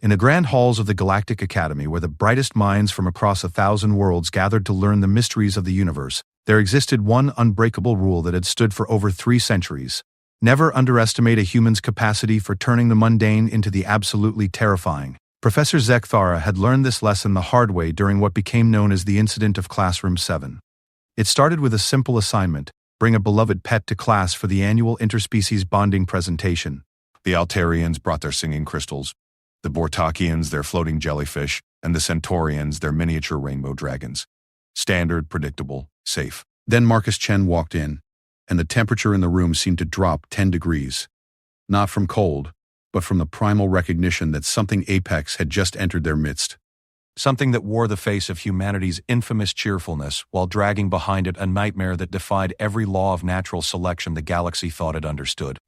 In the grand halls of the Galactic Academy, where the brightest minds from across 1,000 worlds gathered to learn the mysteries of the universe, there existed one unbreakable rule that had stood for over 3 centuries. Never underestimate a human's capacity for turning the mundane into the absolutely terrifying. Professor Zekthara had learned this lesson the hard way during what became known as the incident of Classroom 7. It started with a simple assignment: bring a beloved pet to class for the annual interspecies bonding presentation. The Altarians brought their singing crystals, the Bortakians their floating jellyfish, and the Centaurians their miniature rainbow dragons. Standard, predictable, safe. Then Marcus Chen walked in, and the temperature in the room seemed to drop 10 degrees. Not from cold, but from the primal recognition that something apex had just entered their midst. Something that wore the face of humanity's infamous cheerfulness while dragging behind it a nightmare that defied every law of natural selection the galaxy thought it understood.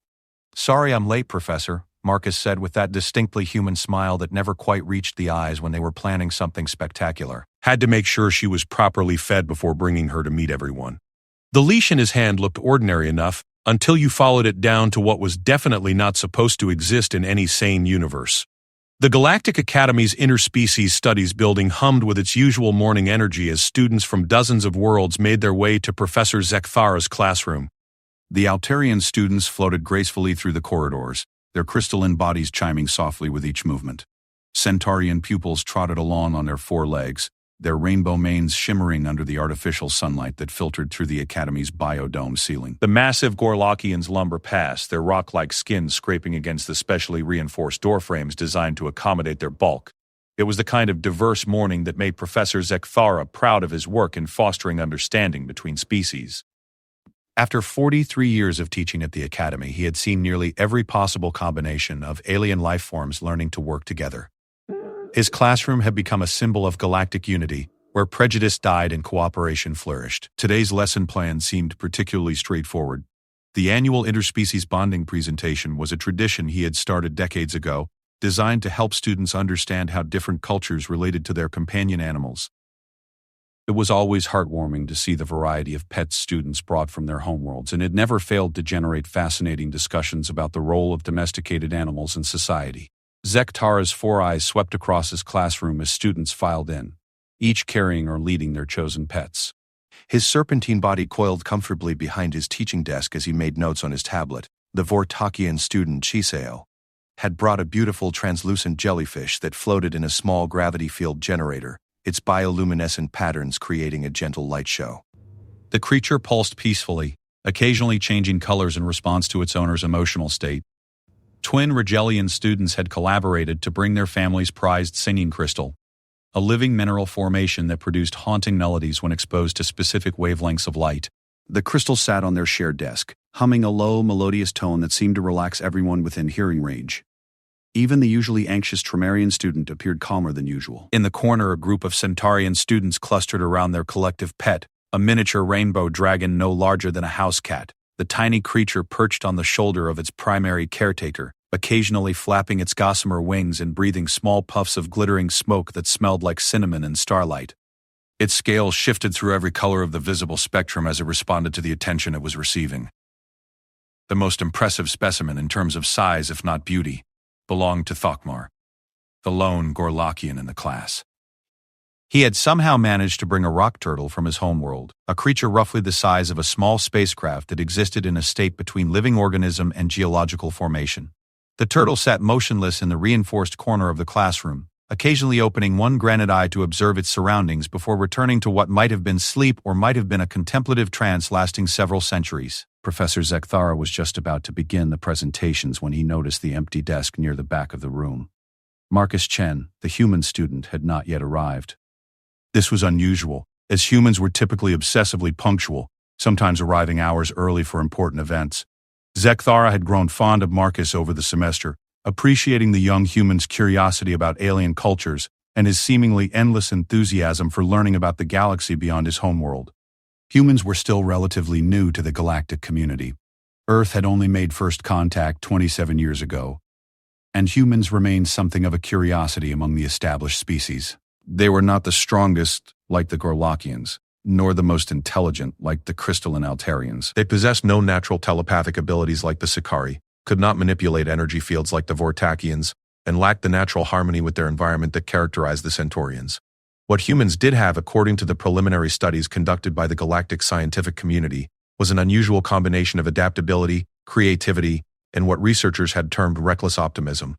"Sorry I'm late, Professor," Marcus said with that distinctly human smile that never quite reached the eyes when they were planning something spectacular. Had to make sure she was properly fed before bringing her to meet everyone. The leash in his hand looked ordinary enough, until you followed it down to what was definitely not supposed to exist in any sane universe. The Galactic Academy's Interspecies Studies building hummed with its usual morning energy as students from dozens of worlds made their way to Professor Zekthara's classroom. The Altarian students floated gracefully through the corridors, their crystalline bodies chiming softly with each movement. Centaurian pupils trotted along on their 4 legs, their rainbow manes shimmering under the artificial sunlight that filtered through the Academy's biodome ceiling. The massive Gorlakians lumber past, their rock-like skins scraping against the specially reinforced doorframes designed to accommodate their bulk. It was the kind of diverse morning that made Professor Zekthara proud of his work in fostering understanding between species. After 43 years of teaching at the Academy, he had seen nearly every possible combination of alien life forms learning to work together. His classroom had become a symbol of galactic unity, where prejudice died and cooperation flourished. Today's lesson plan seemed particularly straightforward. The annual interspecies bonding presentation was a tradition he had started decades ago, designed to help students understand how different cultures related to their companion animals. It was always heartwarming to see the variety of pets students brought from their homeworlds, and it never failed to generate fascinating discussions about the role of domesticated animals in society. Zekthara's 4 eyes swept across his classroom as students filed in, each carrying or leading their chosen pets. His serpentine body coiled comfortably behind his teaching desk as he made notes on his tablet. The Vortakian student Chiseo had brought a beautiful translucent jellyfish that floated in a small gravity field generator, its bioluminescent patterns creating a gentle light show. The creature pulsed peacefully, occasionally changing colors in response to its owner's emotional state. Twin Regelian students had collaborated to bring their family's prized singing crystal, a living mineral formation that produced haunting melodies when exposed to specific wavelengths of light. The crystal sat on their shared desk, humming a low, melodious tone that seemed to relax everyone within hearing range. Even the usually anxious Tremarian student appeared calmer than usual. In the corner, a group of Centaurian students clustered around their collective pet, a miniature rainbow dragon no larger than a house cat. The tiny creature perched on the shoulder of its primary caretaker, occasionally flapping its gossamer wings and breathing small puffs of glittering smoke that smelled like cinnamon and starlight. Its scales shifted through every color of the visible spectrum as it responded to the attention it was receiving. The most impressive specimen in terms of size, if not beauty, belonged to Thokmar, the lone Gorlakian in the class. He had somehow managed to bring a rock turtle from his homeworld, a creature roughly the size of a small spacecraft that existed in a state between living organism and geological formation. The turtle sat motionless in the reinforced corner of the classroom, occasionally opening one granite eye to observe its surroundings before returning to what might have been sleep or might have been a contemplative trance lasting several centuries. Professor Zekthara was just about to begin the presentations when he noticed the empty desk near the back of the room. Marcus Chen, the human student, had not yet arrived. This was unusual, as humans were typically obsessively punctual, sometimes arriving hours early for important events. Zekthara had grown fond of Marcus over the semester, appreciating the young human's curiosity about alien cultures and his seemingly endless enthusiasm for learning about the galaxy beyond his homeworld. Humans were still relatively new to the galactic community. Earth had only made first contact 27 years ago, and humans remained something of a curiosity among the established species. They were not the strongest, like the Gorlakians, nor the most intelligent, like the crystalline Altarians. They possessed no natural telepathic abilities like the Sikari, could not manipulate energy fields like the Vortakians, and lacked the natural harmony with their environment that characterized the Centaurians. What humans did have, according to the preliminary studies conducted by the galactic scientific community, was an unusual combination of adaptability, creativity, and what researchers had termed reckless optimism.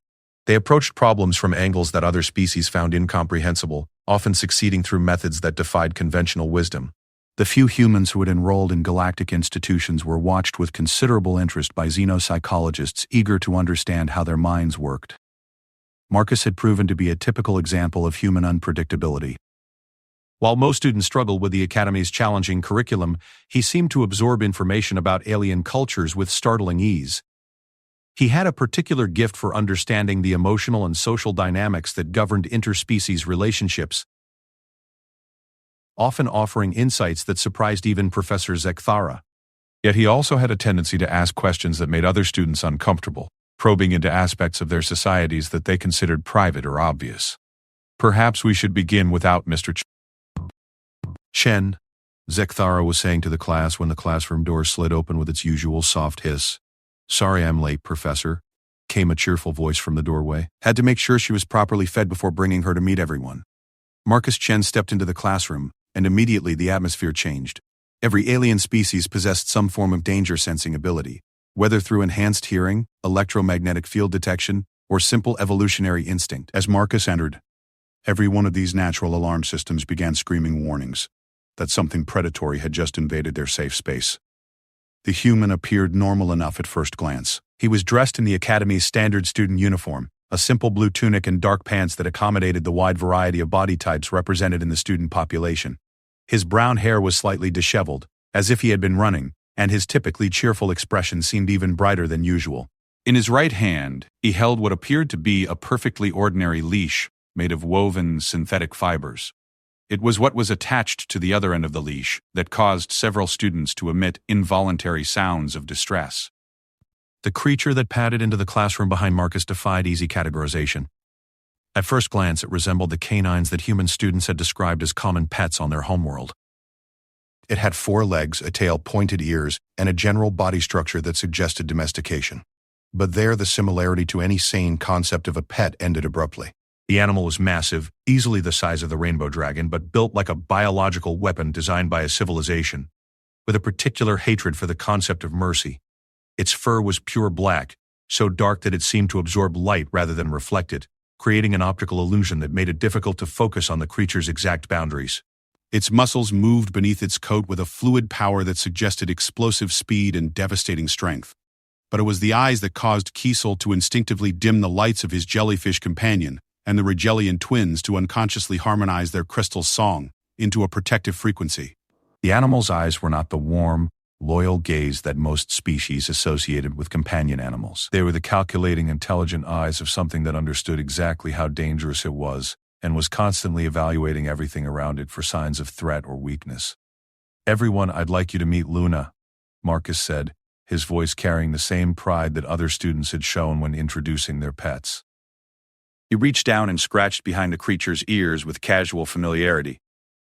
They approached problems from angles that other species found incomprehensible, often succeeding through methods that defied conventional wisdom. The few humans who had enrolled in galactic institutions were watched with considerable interest by xenopsychologists eager to understand how their minds worked. Marcus had proven to be a typical example of human unpredictability. While most students struggled with the Academy's challenging curriculum, he seemed to absorb information about alien cultures with startling ease. He had a particular gift for understanding the emotional and social dynamics that governed interspecies relationships, often offering insights that surprised even Professor Zekthara. Yet he also had a tendency to ask questions that made other students uncomfortable, probing into aspects of their societies that they considered private or obvious. "Perhaps we should begin without Mr. Chen," Zekthara was saying to the class when the classroom door slid open with its usual soft hiss. "Sorry I'm late, Professor," came a cheerful voice from the doorway. "Had to make sure she was properly fed before bringing her to meet everyone." Marcus Chen stepped into the classroom, and immediately the atmosphere changed. Every alien species possessed some form of danger-sensing ability, whether through enhanced hearing, electromagnetic field detection, or simple evolutionary instinct. As Marcus entered, every one of these natural alarm systems began screaming warnings that something predatory had just invaded their safe space. The human appeared normal enough at first glance. He was dressed in the Academy's standard student uniform, a simple blue tunic and dark pants that accommodated the wide variety of body types represented in the student population. His brown hair was slightly disheveled, as if he had been running, and his typically cheerful expression seemed even brighter than usual. In his right hand, he held what appeared to be a perfectly ordinary leash made of woven synthetic fibers. It was what was attached to the other end of the leash that caused several students to emit involuntary sounds of distress. The creature that padded into the classroom behind Marcus defied easy categorization. At first glance, it resembled the canines that human students had described as common pets on their homeworld. It had 4 legs, a tail, pointed ears, and a general body structure that suggested domestication. But there, the similarity to any sane concept of a pet ended abruptly. The animal was massive, easily the size of the rainbow dragon, but built like a biological weapon designed by a civilization, with a particular hatred for the concept of mercy. Its fur was pure black, so dark that it seemed to absorb light rather than reflect it, creating an optical illusion that made it difficult to focus on the creature's exact boundaries. Its muscles moved beneath its coat with a fluid power that suggested explosive speed and devastating strength. But it was the eyes that caused Kiesel to instinctively dim the lights of his jellyfish companion, and the Regelian twins to unconsciously harmonize their crystal song into a protective frequency. The animal's eyes were not the warm, loyal gaze that most species associated with companion animals. They were the calculating, intelligent eyes of something that understood exactly how dangerous it was and was constantly evaluating everything around it for signs of threat or weakness. "Everyone, I'd like you to meet Luna," Marcus said, his voice carrying the same pride that other students had shown when introducing their pets. He reached down and scratched behind the creature's ears with casual familiarity.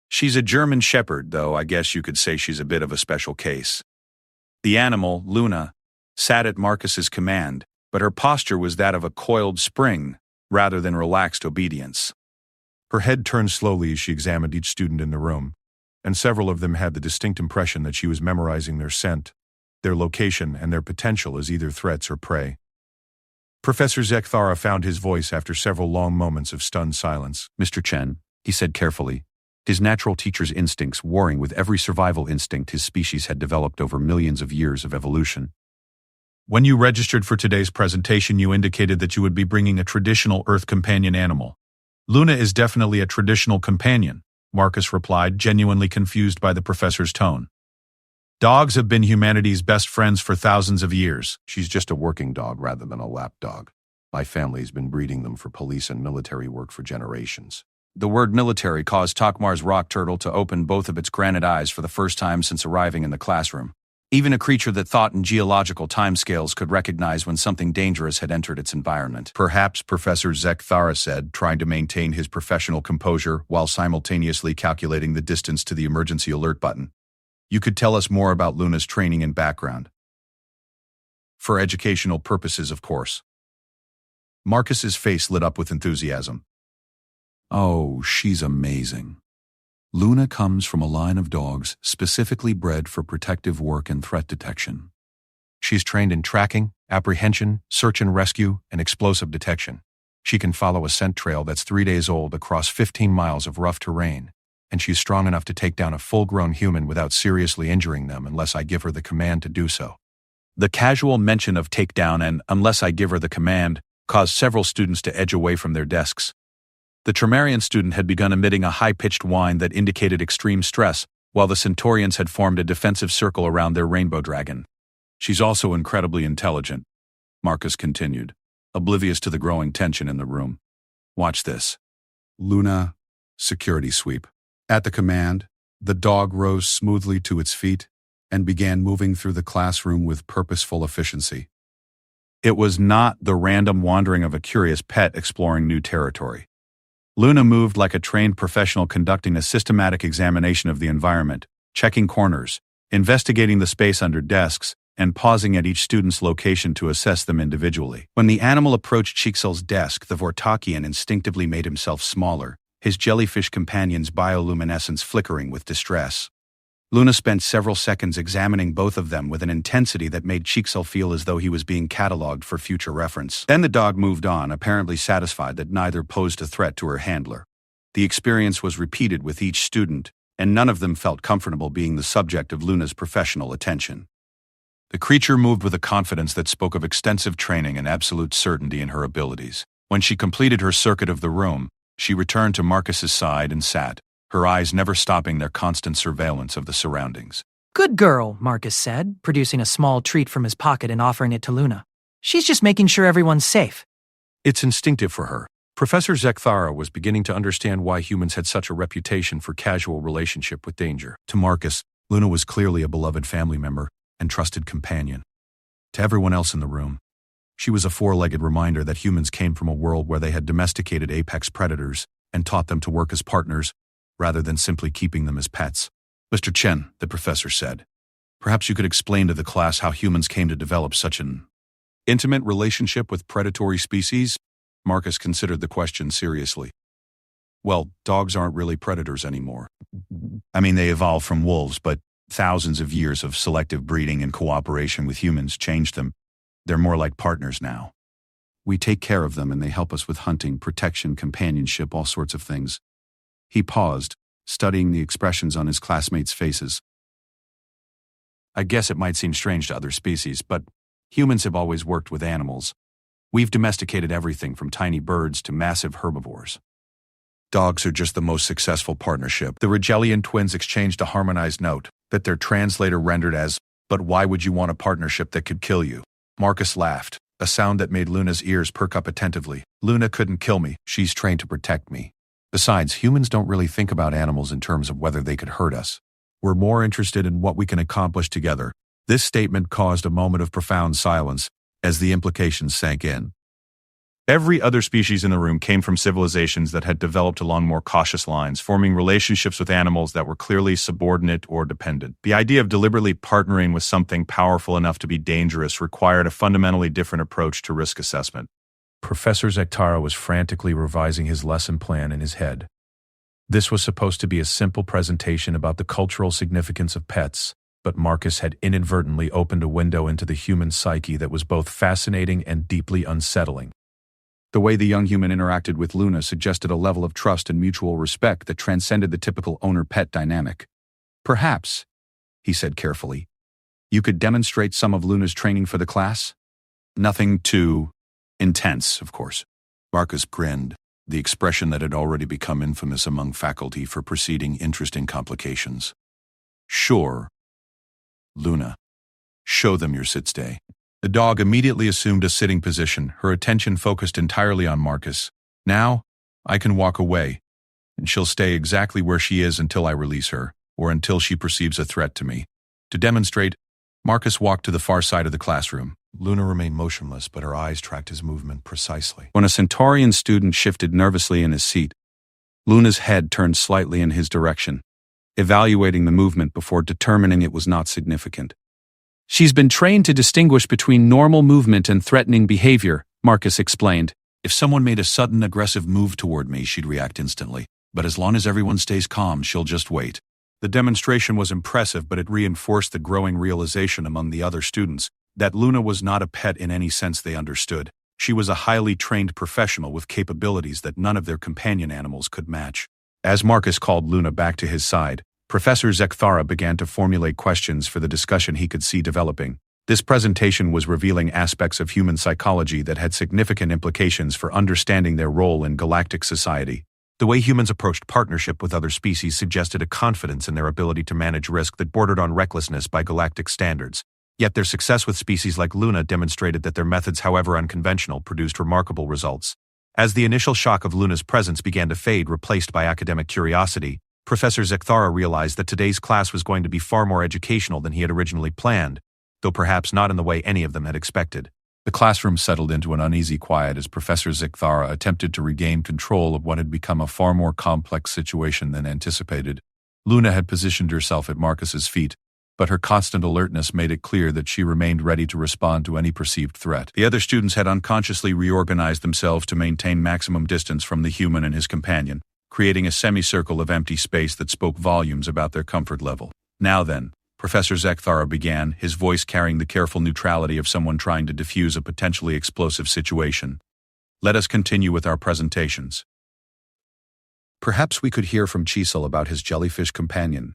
"She's a German shepherd, though I guess you could say she's a bit of a special case." The animal, Luna, sat at Marcus's command, but her posture was that of a coiled spring rather than relaxed obedience. Her head turned slowly as she examined each student in the room, and several of them had the distinct impression that she was memorizing their scent, their location, and their potential as either threats or prey. Professor Zekthara found his voice after several long moments of stunned silence. "Mr. Chen," he said carefully, his natural teacher's instincts warring with every survival instinct his species had developed over millions of years of evolution. "When you registered for today's presentation, you indicated that you would be bringing a traditional Earth companion animal. Luna is definitely a traditional companion," Marcus replied, genuinely confused by the professor's tone. "Dogs have been humanity's best friends for thousands of years." "She's just a working dog rather than a lap dog. My family's been breeding them for police and military work for generations." The word military caused Takmar's rock turtle to open both of its granite eyes for the first time since arriving in the classroom. Even a creature that thought in geological timescales could recognize when something dangerous had entered its environment. "Perhaps," Professor Zekthara said, trying to maintain his professional composure while simultaneously calculating the distance to the emergency alert button, "you could tell us more about Luna's training and background. For educational purposes, of course." Marcus's face lit up with enthusiasm. Oh, she's amazing. Luna comes from a line of dogs specifically bred for protective work and threat detection. She's trained in tracking, apprehension, search and rescue, and explosive detection. She can follow a scent trail that's 3 days old across 15 miles of rough terrain, and she's strong enough to take down a full-grown human without seriously injuring them unless I give her the command to do so. The casual mention of takedown and unless I give her the command caused several students to edge away from their desks. The Tremarian student had begun emitting a high-pitched whine that indicated extreme stress, while the Centaurians had formed a defensive circle around their rainbow dragon. She's also incredibly intelligent, Marcus continued, oblivious to the growing tension in the room. Watch this. Luna, security sweep. At the command, the dog rose smoothly to its feet and began moving through the classroom with purposeful efficiency. It was not the random wandering of a curious pet exploring new territory. Luna moved like a trained professional conducting a systematic examination of the environment, checking corners, investigating the space under desks, and pausing at each student's location to assess them individually. When the animal approached Chixel's desk, the Vortakian instinctively made himself smaller, his jellyfish companion's bioluminescence flickering with distress. Luna spent several seconds examining both of them with an intensity that made Chixel feel as though he was being catalogued for future reference. Then the dog moved on, apparently satisfied that neither posed a threat to her handler. The experience was repeated with each student, and none of them felt comfortable being the subject of Luna's professional attention. The creature moved with a confidence that spoke of extensive training and absolute certainty in her abilities. When she completed her circuit of the room, she returned to Marcus's side and sat, her eyes never stopping their constant surveillance of the surroundings. Good girl, Marcus said, producing a small treat from his pocket and offering it to Luna. She's just making sure everyone's safe. It's instinctive for her. Professor Zekthara was beginning to understand why humans had such a reputation for casual relationship with danger. To Marcus, Luna was clearly a beloved family member and trusted companion. To everyone else in the room, she was a four-legged reminder that humans came from a world where they had domesticated apex predators and taught them to work as partners, rather than simply keeping them as pets. Mr. Chen, the professor said, perhaps you could explain to the class how humans came to develop such an intimate relationship with predatory species? Marcus considered the question seriously. Well, dogs aren't really predators anymore. I mean, they evolved from wolves, but thousands of years of selective breeding and cooperation with humans changed them. They're more like partners now. We take care of them and they help us with hunting, protection, companionship, all sorts of things. He paused, studying the expressions on his classmates' faces. I guess it might seem strange to other species, but humans have always worked with animals. We've domesticated everything from tiny birds to massive herbivores. Dogs are just the most successful partnership. The Rigelian twins exchanged a harmonized note that their translator rendered as, but why would you want a partnership that could kill you? Marcus laughed, a sound that made Luna's ears perk up attentively. Luna couldn't kill me. She's trained to protect me. Besides, humans don't really think about animals in terms of whether they could hurt us. We're more interested in what we can accomplish together. This statement caused a moment of profound silence as the implications sank in. Every other species in the room came from civilizations that had developed along more cautious lines, forming relationships with animals that were clearly subordinate or dependent. The idea of deliberately partnering with something powerful enough to be dangerous required a fundamentally different approach to risk assessment. Professor Zektara was frantically revising his lesson plan in his head. This was supposed to be a simple presentation about the cultural significance of pets, but Marcus had inadvertently opened a window into the human psyche that was both fascinating and deeply unsettling. The way the young human interacted with Luna suggested a level of trust and mutual respect that transcended the typical owner-pet dynamic. Perhaps, he said carefully, you could demonstrate some of Luna's training for the class? Nothing too intense, of course. Marcus grinned, the expression that had already become infamous among faculty for preceding interesting complications. Sure. Luna, show them your sit-stay. The dog immediately assumed a sitting position, her attention focused entirely on Marcus. Now, I can walk away, and she'll stay exactly where she is until I release her, or until she perceives a threat to me. To demonstrate, Marcus walked to the far side of the classroom. Luna remained motionless, but her eyes tracked his movement precisely. When a Centaurian student shifted nervously in his seat, Luna's head turned slightly in his direction, evaluating the movement before determining it was not significant. She's been trained to distinguish between normal movement and threatening behavior, Marcus explained. If someone made a sudden aggressive move toward me, she'd react instantly. But as long as everyone stays calm, she'll just wait. The demonstration was impressive, but it reinforced the growing realization among the other students that Luna was not a pet in any sense they understood. She was a highly trained professional with capabilities that none of their companion animals could match. As Marcus called Luna back to his side, Professor Zekthara began to formulate questions for the discussion he could see developing. This presentation was revealing aspects of human psychology that had significant implications for understanding their role in galactic society. The way humans approached partnership with other species suggested a confidence in their ability to manage risk that bordered on recklessness by galactic standards. Yet their success with species like Luna demonstrated that their methods, however unconventional, produced remarkable results. As the initial shock of Luna's presence began to fade, replaced by academic curiosity, Professor Zekthara realized that today's class was going to be far more educational than he had originally planned, though perhaps not in the way any of them had expected. The classroom settled into an uneasy quiet as Professor Zekthara attempted to regain control of what had become a far more complex situation than anticipated. Luna had positioned herself at Marcus's feet, but her constant alertness made it clear that she remained ready to respond to any perceived threat. The other students had unconsciously reorganized themselves to maintain maximum distance from the human and his companion, creating a semicircle of empty space that spoke volumes about their comfort level. Now then, Professor Zekthara began, his voice carrying the careful neutrality of someone trying to defuse a potentially explosive situation. Let us continue with our presentations. Perhaps we could hear from Chisel about his jellyfish companion.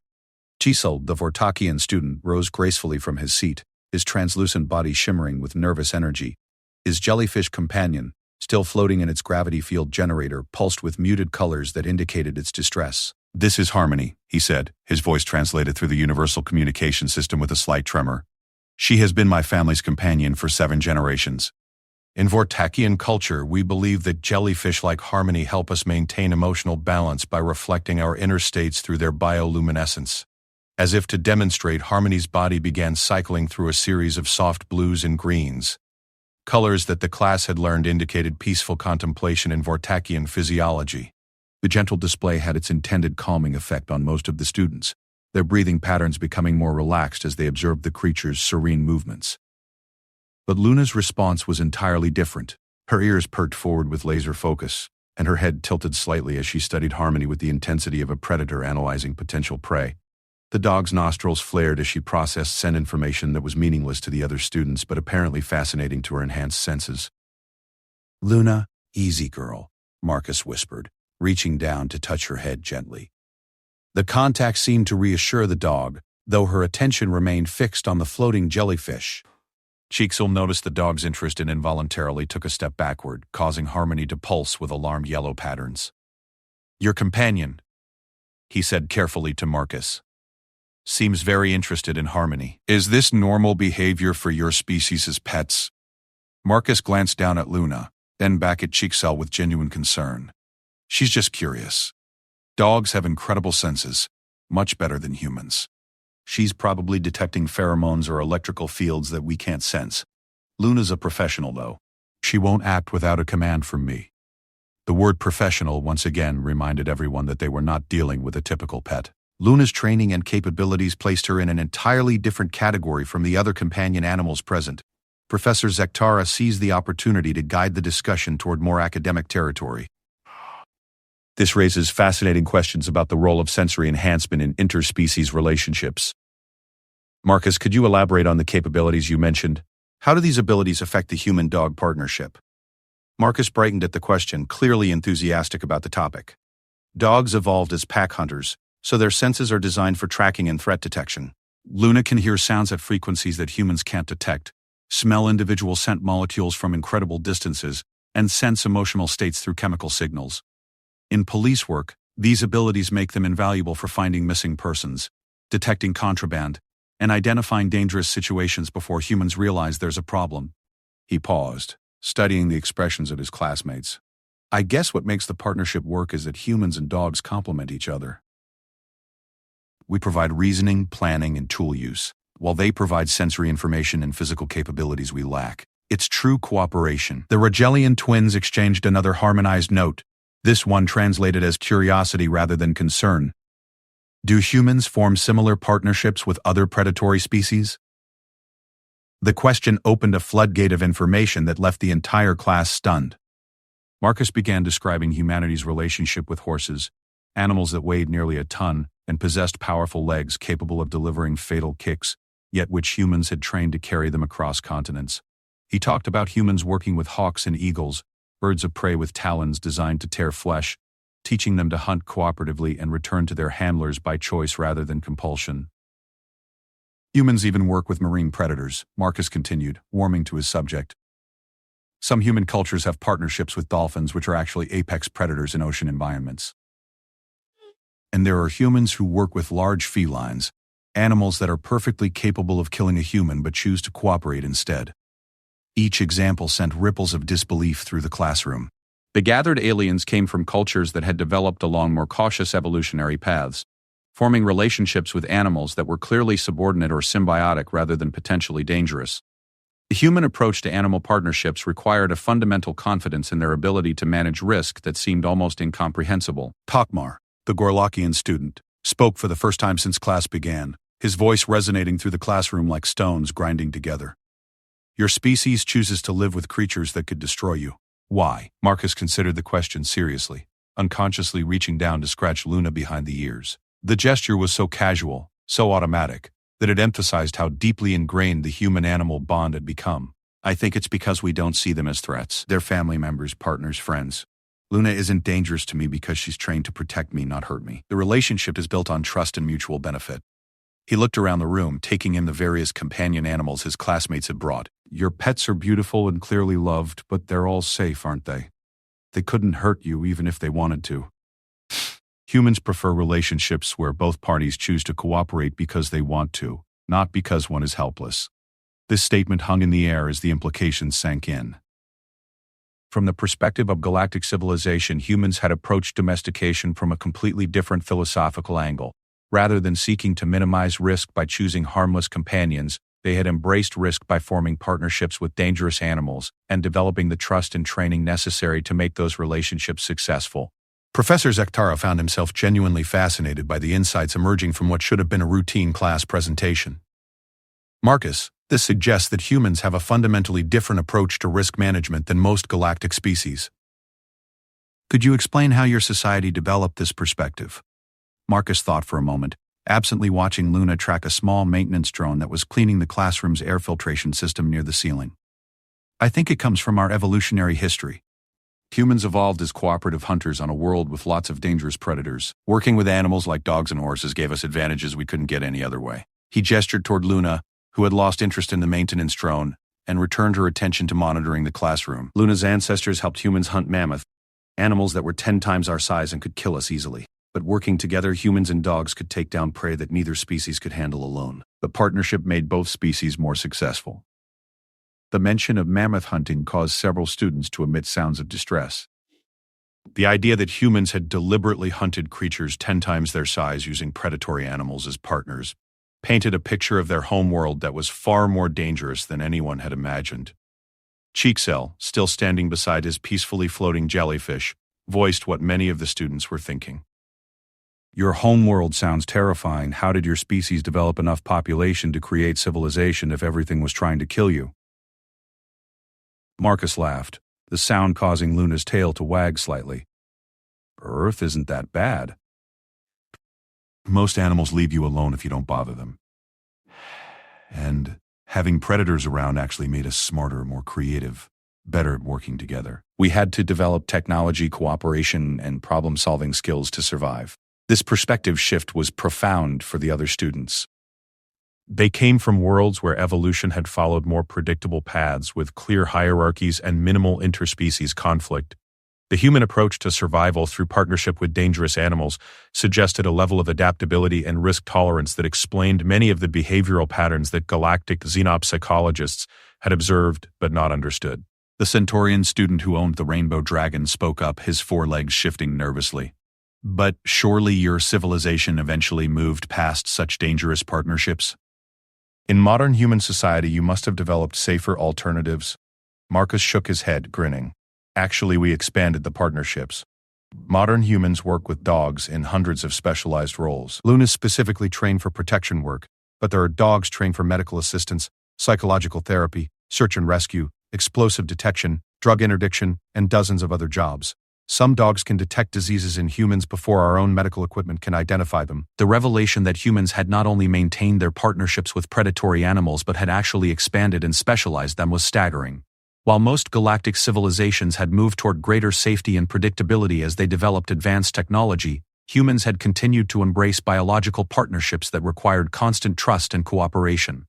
Chisel, the Vortakian student, rose gracefully from his seat, his translucent body shimmering with nervous energy. His jellyfish companion, still floating in its gravity field generator, pulsed with muted colors that indicated its distress. "This is Harmony," he said, his voice translated through the universal communication system with a slight tremor. "She has been my family's companion for 7 generations. In Vortakian culture, we believe that jellyfish like Harmony help us maintain emotional balance by reflecting our inner states through their bioluminescence." As if to demonstrate, Harmony's body began cycling through a series of soft blues and greens. Colors that the class had learned indicated peaceful contemplation in Vortakian physiology. The gentle display had its intended calming effect on most of the students, their breathing patterns becoming more relaxed as they observed the creature's serene movements. But Luna's response was entirely different. Her ears perked forward with laser focus, and her head tilted slightly as she studied Harmony with the intensity of a predator analyzing potential prey. The dog's nostrils flared as she processed scent information that was meaningless to the other students but apparently fascinating to her enhanced senses. "Luna, easy girl," Marcus whispered, reaching down to touch her head gently. The contact seemed to reassure the dog, though her attention remained fixed on the floating jellyfish. Cheeksel noticed the dog's interest and involuntarily took a step backward, causing Harmony to pulse with alarmed yellow patterns. "Your companion," he said carefully to Marcus, "seems very interested in Harmony. Is this normal behavior for your species as pets?" Marcus glanced down at Luna, then back at Cheeksel with genuine concern. "She's just curious. Dogs have incredible senses, much better than humans. She's probably detecting pheromones or electrical fields that we can't sense. Luna's a professional, though. She won't act without a command from me." The word professional once again reminded everyone that they were not dealing with a typical pet. Luna's training and capabilities placed her in an entirely different category from the other companion animals present. Professor Zekthara seized the opportunity to guide the discussion toward more academic territory. This raises fascinating questions about the role of sensory enhancement in interspecies relationships. Marcus, could you elaborate on the capabilities you mentioned? How do these abilities affect the human-dog partnership? Marcus brightened at the question, clearly enthusiastic about the topic. Dogs evolved as pack hunters, so their senses are designed for tracking and threat detection. Luna can hear sounds at frequencies that humans can't detect, smell individual scent molecules from incredible distances, and sense emotional states through chemical signals. In police work, these abilities make them invaluable for finding missing persons, detecting contraband, and identifying dangerous situations before humans realize there's a problem. He paused, studying the expressions of his classmates. "I guess what makes the partnership work is that humans and dogs complement each other. We provide reasoning, planning, and tool use, while they provide sensory information and physical capabilities we lack. It's true cooperation." The Rogellian twins exchanged another harmonized note, this one translated as curiosity rather than concern. "Do humans form similar partnerships with other predatory species?" The question opened a floodgate of information that left the entire class stunned. Marcus began describing humanity's relationship with horses, animals that weighed nearly a ton and possessed powerful legs capable of delivering fatal kicks, yet which humans had trained to carry them across continents. He talked about humans working with hawks and eagles, birds of prey with talons designed to tear flesh, teaching them to hunt cooperatively and return to their handlers by choice rather than compulsion. Humans even work with marine predators, Marcus continued, warming to his subject. Some human cultures have partnerships with dolphins, which are actually apex predators in ocean environments. And there are humans who work with large felines, animals that are perfectly capable of killing a human but choose to cooperate instead. Each example sent ripples of disbelief through the classroom. The gathered aliens came from cultures that had developed along more cautious evolutionary paths, forming relationships with animals that were clearly subordinate or symbiotic rather than potentially dangerous. The human approach to animal partnerships required a fundamental confidence in their ability to manage risk that seemed almost incomprehensible. Takmar, the Gorlakian student, spoke for the first time since class began, his voice resonating through the classroom like stones grinding together. Your species chooses to live with creatures that could destroy you. Why? Marcus considered the question seriously, unconsciously reaching down to scratch Luna behind the ears. The gesture was so casual, so automatic, that it emphasized how deeply ingrained the human-animal bond had become. I think it's because we don't see them as threats. They're family members, partners, friends. Luna isn't dangerous to me because she's trained to protect me, not hurt me. The relationship is built on trust and mutual benefit. He looked around the room, taking in the various companion animals his classmates had brought. Your pets are beautiful and clearly loved, but they're all safe, aren't they? They couldn't hurt you even if they wanted to. Humans prefer relationships where both parties choose to cooperate because they want to, not because one is helpless. This statement hung in the air as the implications sank in. From the perspective of galactic civilization, humans had approached domestication from a completely different philosophical angle. Rather than seeking to minimize risk by choosing harmless companions, they had embraced risk by forming partnerships with dangerous animals and developing the trust and training necessary to make those relationships successful. Professor Zektara found himself genuinely fascinated by the insights emerging from what should have been a routine class presentation. Marcus, this suggests that humans have a fundamentally different approach to risk management than most galactic species. Could you explain how your society developed this perspective? Marcus thought for a moment, absently watching Luna track a small maintenance drone that was cleaning the classroom's air filtration system near the ceiling. I think it comes from our evolutionary history. Humans evolved as cooperative hunters on a world with lots of dangerous predators. Working with animals like dogs and horses gave us advantages we couldn't get any other way. He gestured toward Luna, who had lost interest in the maintenance drone, and returned her attention to monitoring the classroom. Luna's ancestors helped humans hunt mammoth, animals that were 10 times our size and could kill us easily. But working together, humans and dogs could take down prey that neither species could handle alone. The partnership made both species more successful. The mention of mammoth hunting caused several students to emit sounds of distress. The idea that humans had deliberately hunted creatures 10 times their size using predatory animals as partners painted a picture of their homeworld that was far more dangerous than anyone had imagined. Cheeksel, still standing beside his peacefully floating jellyfish, voiced what many of the students were thinking. Your homeworld sounds terrifying. How did your species develop enough population to create civilization if everything was trying to kill you? Marcus laughed, the sound causing Luna's tail to wag slightly. Earth isn't that bad. Most animals leave you alone if you don't bother them. And having predators around actually made us smarter, more creative, better at working together. We had to develop technology, cooperation, and problem-solving skills to survive. This perspective shift was profound for the other students. They came from worlds where evolution had followed more predictable paths with clear hierarchies and minimal interspecies conflict. The human approach to survival through partnership with dangerous animals suggested a level of adaptability and risk tolerance that explained many of the behavioral patterns that galactic xenopsychologists had observed but not understood. The Centaurian student who owned the rainbow dragon spoke up, his forelegs shifting nervously. But surely your civilization eventually moved past such dangerous partnerships? In modern human society, you must have developed safer alternatives. Marcus shook his head, grinning. Actually, we expanded the partnerships. Modern humans work with dogs in hundreds of specialized roles. Luna's specifically trained for protection work, but there are dogs trained for medical assistance, psychological therapy, search and rescue, explosive detection, drug interdiction, and dozens of other jobs. Some dogs can detect diseases in humans before our own medical equipment can identify them. The revelation that humans had not only maintained their partnerships with predatory animals but had actually expanded and specialized them was staggering. While most galactic civilizations had moved toward greater safety and predictability as they developed advanced technology, humans had continued to embrace biological partnerships that required constant trust and cooperation.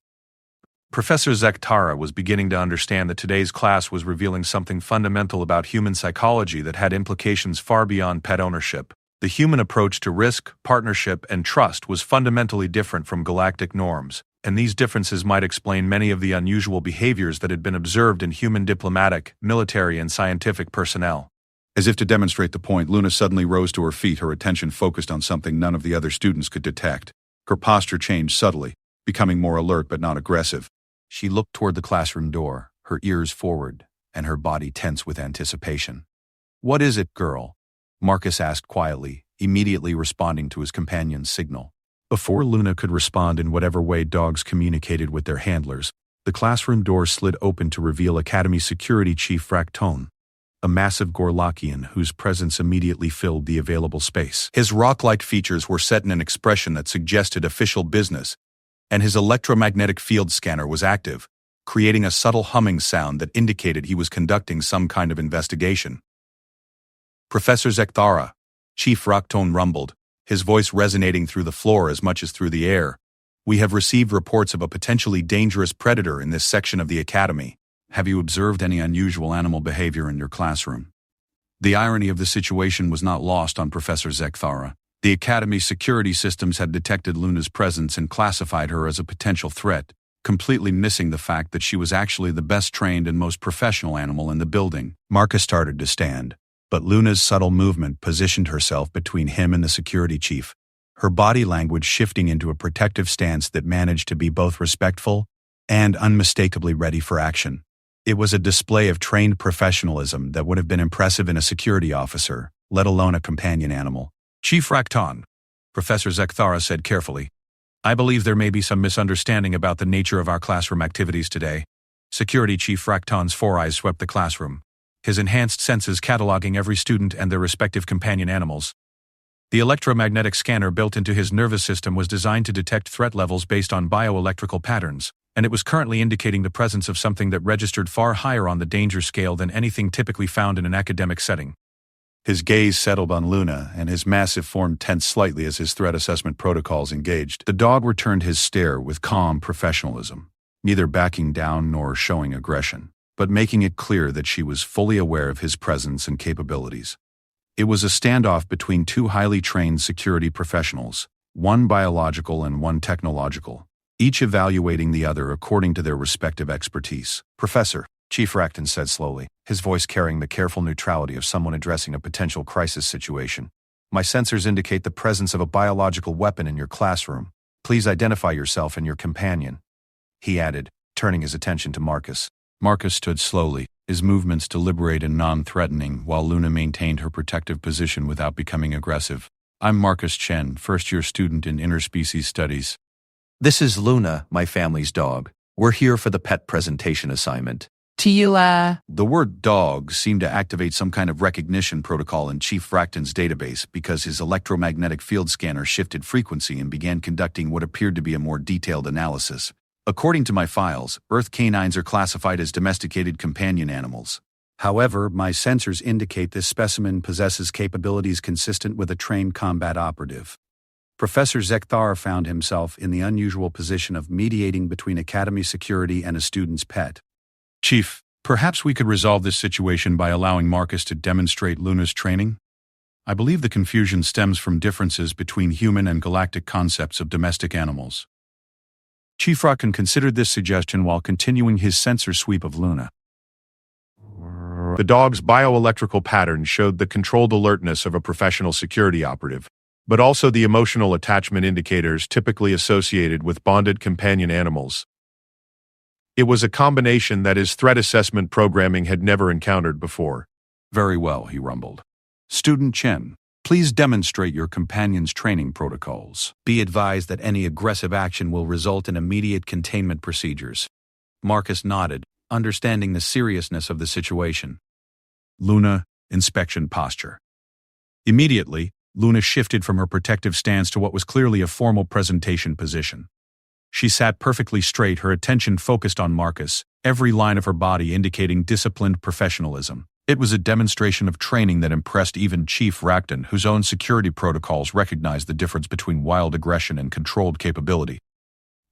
Professor Zektara was beginning to understand that today's class was revealing something fundamental about human psychology that had implications far beyond pet ownership. The human approach to risk, partnership, and trust was fundamentally different from galactic norms, and these differences might explain many of the unusual behaviors that had been observed in human diplomatic, military, and scientific personnel. As if to demonstrate the point, Luna suddenly rose to her feet, her attention focused on something none of the other students could detect. Her posture changed subtly, becoming more alert but not aggressive. She looked toward the classroom door, her ears forward, and her body tense with anticipation. "What is it, girl?" Marcus asked quietly, immediately responding to his companion's signal. Before Luna could respond in whatever way dogs communicated with their handlers, the classroom door slid open to reveal Academy Security Chief Fractone, a massive Gorlakian whose presence immediately filled the available space. His rock-like features were set in an expression that suggested official business, and his electromagnetic field scanner was active, creating a subtle humming sound that indicated he was conducting some kind of investigation. "Professor Zektara," Chief Fractone rumbled, his voice resonating through the floor as much as through the air. "We have received reports of a potentially dangerous predator in this section of the Academy. Have you observed any unusual animal behavior in your classroom?" The irony of the situation was not lost on Professor Zektara. The Academy's security systems had detected Luna's presence and classified her as a potential threat, completely missing the fact that she was actually the best trained and most professional animal in the building. Marcus started to stand, but Luna's subtle movement positioned herself between him and the security chief, her body language shifting into a protective stance that managed to be both respectful and unmistakably ready for action. It was a display of trained professionalism that would have been impressive in a security officer, let alone a companion animal. "Chief Fractone," Professor Zektara said carefully, "I believe there may be some misunderstanding about the nature of our classroom activities today." Security Chief Fractone's four eyes swept the classroom, his enhanced senses cataloging every student and their respective companion animals. The electromagnetic scanner built into his nervous system was designed to detect threat levels based on bioelectrical patterns, and it was currently indicating the presence of something that registered far higher on the danger scale than anything typically found in an academic setting. His gaze settled on Luna, and his massive form tensed slightly as his threat assessment protocols engaged. The dog returned his stare with calm professionalism, neither backing down nor showing aggression, but making it clear that she was fully aware of his presence and capabilities. It was a standoff between two highly trained security professionals, one biological and one technological, each evaluating the other according to their respective expertise. "Professor," Chief Fractone said slowly, his voice carrying the careful neutrality of someone addressing a potential crisis situation, "my sensors indicate the presence of a biological weapon in your classroom. Please identify yourself and your companion," he added, turning his attention to Marcus. Marcus stood slowly, his movements deliberate and non-threatening, while Luna maintained her protective position without becoming aggressive. "I'm Marcus Chen, first-year student in interspecies studies." "This is Luna, my family's dog. We're here for the pet presentation assignment." Tila. The word dog seemed to activate some kind of recognition protocol in Chief Fractone's database because his electromagnetic field scanner shifted frequency and began conducting what appeared to be a more detailed analysis. "According to my files, Earth canines are classified as domesticated companion animals. However, my sensors indicate this specimen possesses capabilities consistent with a trained combat operative." Professor Zektara found himself in the unusual position of mediating between Academy security and a student's pet. "Chief, perhaps we could resolve this situation by allowing Marcus to demonstrate Luna's training? I believe the confusion stems from differences between human and galactic concepts of domestic animals." Chief Fractone considered this suggestion while continuing his sensor sweep of Luna. The dog's bioelectrical pattern showed the controlled alertness of a professional security operative, but also the emotional attachment indicators typically associated with bonded companion animals. It was a combination that his threat assessment programming had never encountered before. "Very well," he rumbled. "Student Chen, please demonstrate your companion's training protocols. Be advised that any aggressive action will result in immediate containment procedures." Marcus nodded, understanding the seriousness of the situation. Luna, inspection posture. Immediately, Luna shifted from her protective stance to what was clearly a formal presentation position. She sat perfectly straight, her attention focused on Marcus, every line of her body indicating disciplined professionalism. It was a demonstration of training that impressed even Chief Racton, whose own security protocols recognized the difference between wild aggression and controlled capability.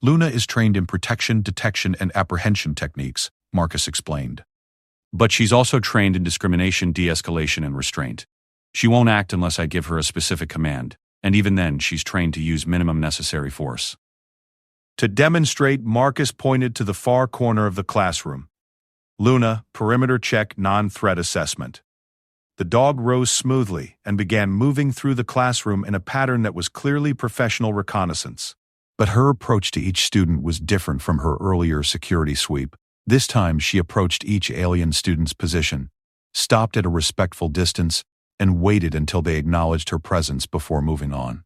Luna is trained in protection, detection, and apprehension techniques, Marcus explained. But she's also trained in discrimination, de-escalation, and restraint. She won't act unless I give her a specific command, and even then, she's trained to use minimum necessary force. To demonstrate, Marcus pointed to the far corner of the classroom. Luna, perimeter check, non-threat assessment. The dog rose smoothly and began moving through the classroom in a pattern that was clearly professional reconnaissance. But her approach to each student was different from her earlier security sweep. This time, she approached each alien student's position, stopped at a respectful distance, and waited until they acknowledged her presence before moving on.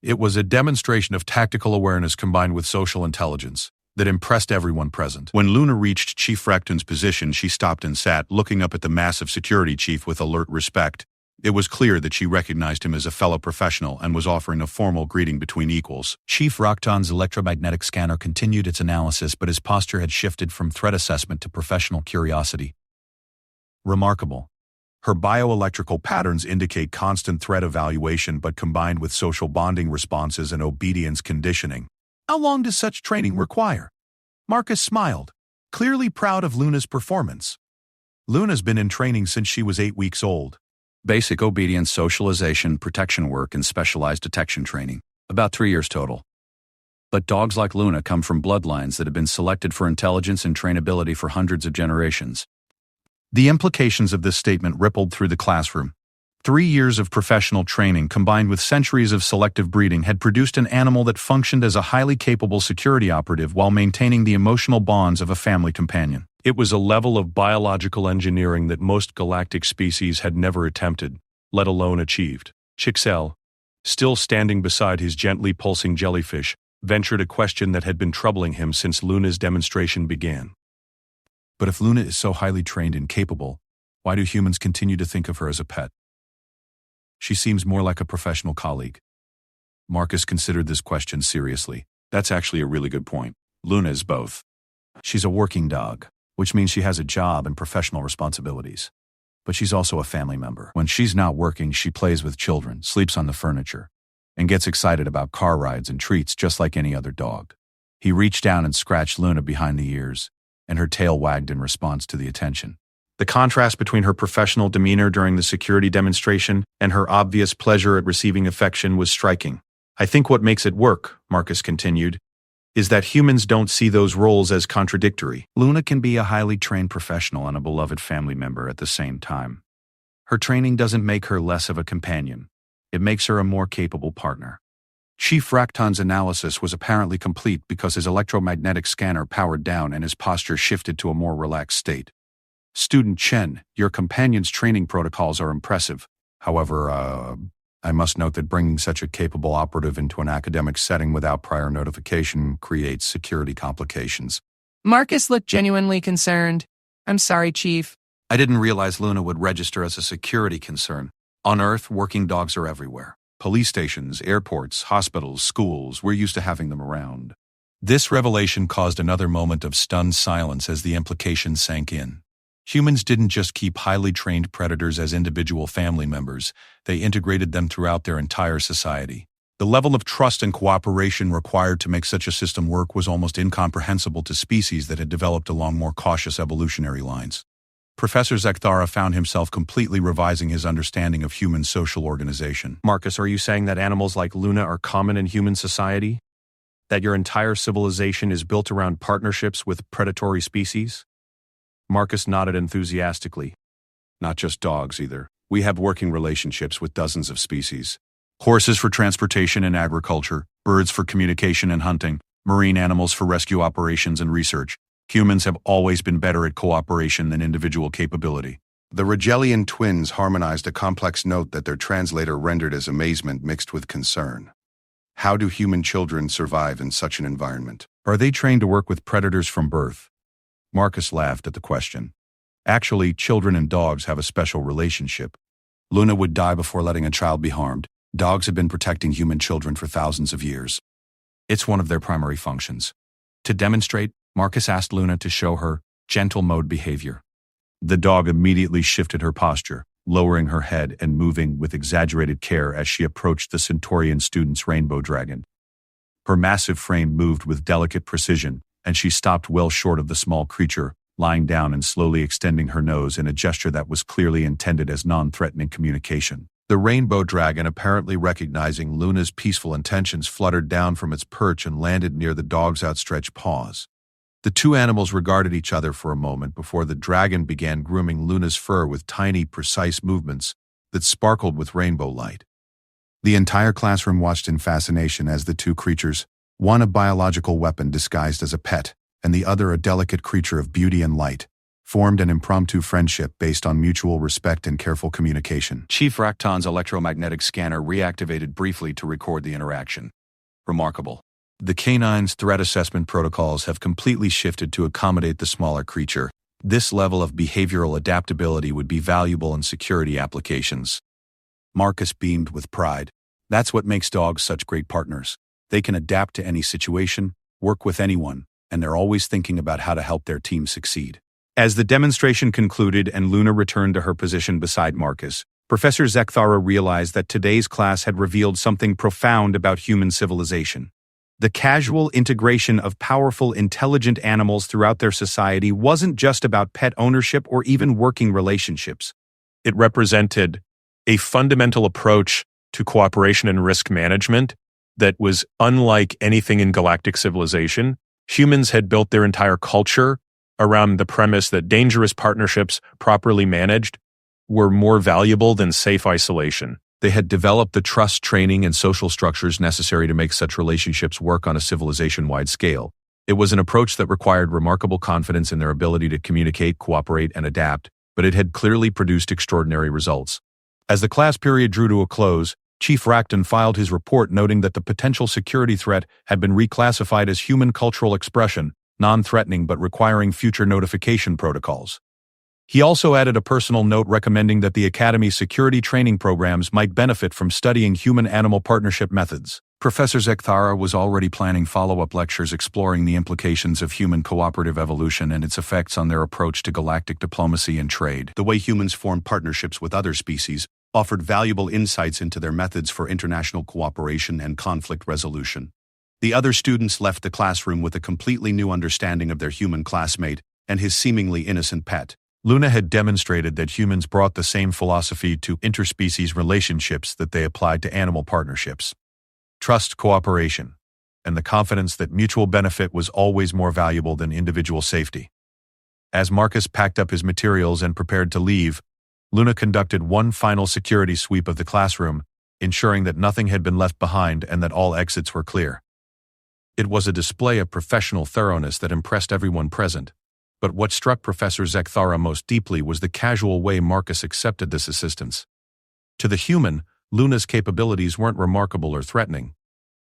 It was a demonstration of tactical awareness combined with social intelligence that impressed everyone present. When Luna reached Chief Racton's position, she stopped and sat, looking up at the massive security chief with alert respect. It was clear that she recognized him as a fellow professional and was offering a formal greeting between equals. Chief Racton's electromagnetic scanner continued its analysis, but his posture had shifted from threat assessment to professional curiosity. Remarkable. Her bioelectrical patterns indicate constant threat evaluation, but combined with social bonding responses and obedience conditioning. How long does such training require? Marcus smiled, clearly proud of Luna's performance. Luna's been in training since she was 8 weeks old. Basic obedience, socialization, protection work, and specialized detection training. About 3 years total. But dogs like Luna come from bloodlines that have been selected for intelligence and trainability for hundreds of generations. The implications of this statement rippled through the classroom. 3 years of professional training combined with centuries of selective breeding had produced an animal that functioned as a highly capable security operative while maintaining the emotional bonds of a family companion. It was a level of biological engineering that most galactic species had never attempted, let alone achieved. Chixel, still standing beside his gently pulsing jellyfish, ventured a question that had been troubling him since Luna's demonstration began. But if Luna is so highly trained and capable, why do humans continue to think of her as a pet? She seems more like a professional colleague. Marcus considered this question seriously. That's actually a really good point. Luna is both. She's a working dog, which means she has a job and professional responsibilities. But she's also a family member. When she's not working, she plays with children, sleeps on the furniture, and gets excited about car rides and treats just like any other dog. He reached down and scratched Luna behind the ears, and her tail wagged in response to the attention. The contrast between her professional demeanor during the security demonstration and her obvious pleasure at receiving affection was striking. I think what makes it work, Marcus continued, is that humans don't see those roles as contradictory. Luna can be a highly trained professional and a beloved family member at the same time. Her training doesn't make her less of a companion. It makes her a more capable partner. Chief Racton's analysis was apparently complete because his electromagnetic scanner powered down and his posture shifted to a more relaxed state. Student Chen, your companion's training protocols are impressive. However, I must note that bringing such a capable operative into an academic setting without prior notification creates security complications. Marcus looked genuinely concerned. I'm sorry, Chief. I didn't realize Luna would register as a security concern. On Earth, working dogs are everywhere. Police stations, airports, hospitals, schools, we're used to having them around. This revelation caused another moment of stunned silence as the implications sank in. Humans didn't just keep highly trained predators as individual family members, they integrated them throughout their entire society. The level of trust and cooperation required to make such a system work was almost incomprehensible to species that had developed along more cautious evolutionary lines. Professor Zekthara found himself completely revising his understanding of human social organization. Marcus, are you saying that animals like Luna are common in human society? That your entire civilization is built around partnerships with predatory species? Marcus nodded enthusiastically. Not just dogs, either. We have working relationships with dozens of species. Horses for transportation and agriculture, birds for communication and hunting, marine animals for rescue operations and research. Humans have always been better at cooperation than individual capability. The Rigelian twins harmonized a complex note that their translator rendered as amazement mixed with concern. How do human children survive in such an environment? Are they trained to work with predators from birth? Marcus laughed at the question. Actually, children and dogs have a special relationship. Luna would die before letting a child be harmed. Dogs have been protecting human children for thousands of years. It's one of their primary functions. To demonstrate, Marcus asked Luna to show her gentle mode behavior. The dog immediately shifted her posture, lowering her head and moving with exaggerated care as she approached the Centaurian student's rainbow dragon. Her massive frame moved with delicate precision, and she stopped well short of the small creature, lying down and slowly extending her nose in a gesture that was clearly intended as non-threatening communication. The rainbow dragon, apparently recognizing Luna's peaceful intentions, fluttered down from its perch and landed near the dog's outstretched paws. The two animals regarded each other for a moment before the dragon began grooming Luna's fur with tiny, precise movements that sparkled with rainbow light. The entire classroom watched in fascination as the two creatures, one a biological weapon disguised as a pet, and the other a delicate creature of beauty and light, formed an impromptu friendship based on mutual respect and careful communication. Chief Rakton's electromagnetic scanner reactivated briefly to record the interaction. Remarkable. The canine's threat assessment protocols have completely shifted to accommodate the smaller creature. This level of behavioral adaptability would be valuable in security applications. Marcus beamed with pride. That's what makes dogs such great partners. They can adapt to any situation, work with anyone, and they're always thinking about how to help their team succeed. As the demonstration concluded and Luna returned to her position beside Marcus, Professor Zekthara realized that today's class had revealed something profound about human civilization. The casual integration of powerful, intelligent animals throughout their society wasn't just about pet ownership or even working relationships. It represented a fundamental approach to cooperation and risk management that was unlike anything in galactic civilization. Humans had built their entire culture around the premise that dangerous partnerships, properly managed, were more valuable than safe isolation. They had developed the trust, training, and social structures necessary to make such relationships work on a civilization-wide scale. It was an approach that required remarkable confidence in their ability to communicate, cooperate, and adapt, but it had clearly produced extraordinary results. As the class period drew to a close, Chief Rakton filed his report noting that the potential security threat had been reclassified as human cultural expression, non-threatening but requiring future notification protocols. He also added a personal note recommending that the Academy's security training programs might benefit from studying human-animal partnership methods. Professor Zekthara was already planning follow-up lectures exploring the implications of human cooperative evolution and its effects on their approach to galactic diplomacy and trade. The way humans form partnerships with other species offered valuable insights into their methods for international cooperation and conflict resolution. The other students left the classroom with a completely new understanding of their human classmate and his seemingly innocent pet. Luna had demonstrated that humans brought the same philosophy to interspecies relationships that they applied to animal partnerships. Trust, cooperation, and the confidence that mutual benefit was always more valuable than individual safety. As Marcus packed up his materials and prepared to leave, Luna conducted one final security sweep of the classroom, ensuring that nothing had been left behind and that all exits were clear. It was a display of professional thoroughness that impressed everyone present, but what struck Professor Zekthara most deeply was the casual way Marcus accepted this assistance. To the human, Luna's capabilities weren't remarkable or threatening.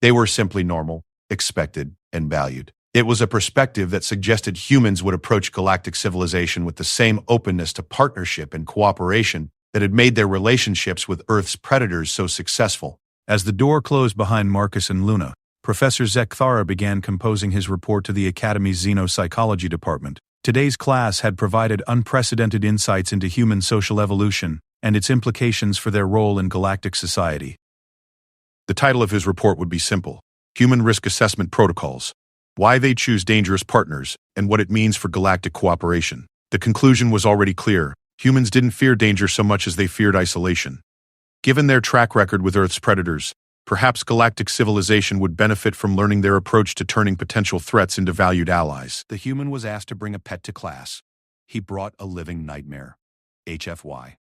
They were simply normal, expected, and valued. It was a perspective that suggested humans would approach galactic civilization with the same openness to partnership and cooperation that had made their relationships with Earth's predators so successful. As the door closed behind Marcus and Luna, Professor Zekthara began composing his report to the Academy's Xenopsychology department. Today's class had provided unprecedented insights into human social evolution and its implications for their role in galactic society. The title of his report would be simple: Human Risk Assessment Protocols, Why They Choose Dangerous Partners, and What It Means for Galactic Cooperation. The conclusion was already clear. Humans didn't fear danger so much as they feared isolation. Given their track record with Earth's predators, perhaps galactic civilization would benefit from learning their approach to turning potential threats into valued allies. The human was asked to bring a pet to class. He brought a living nightmare, HFY.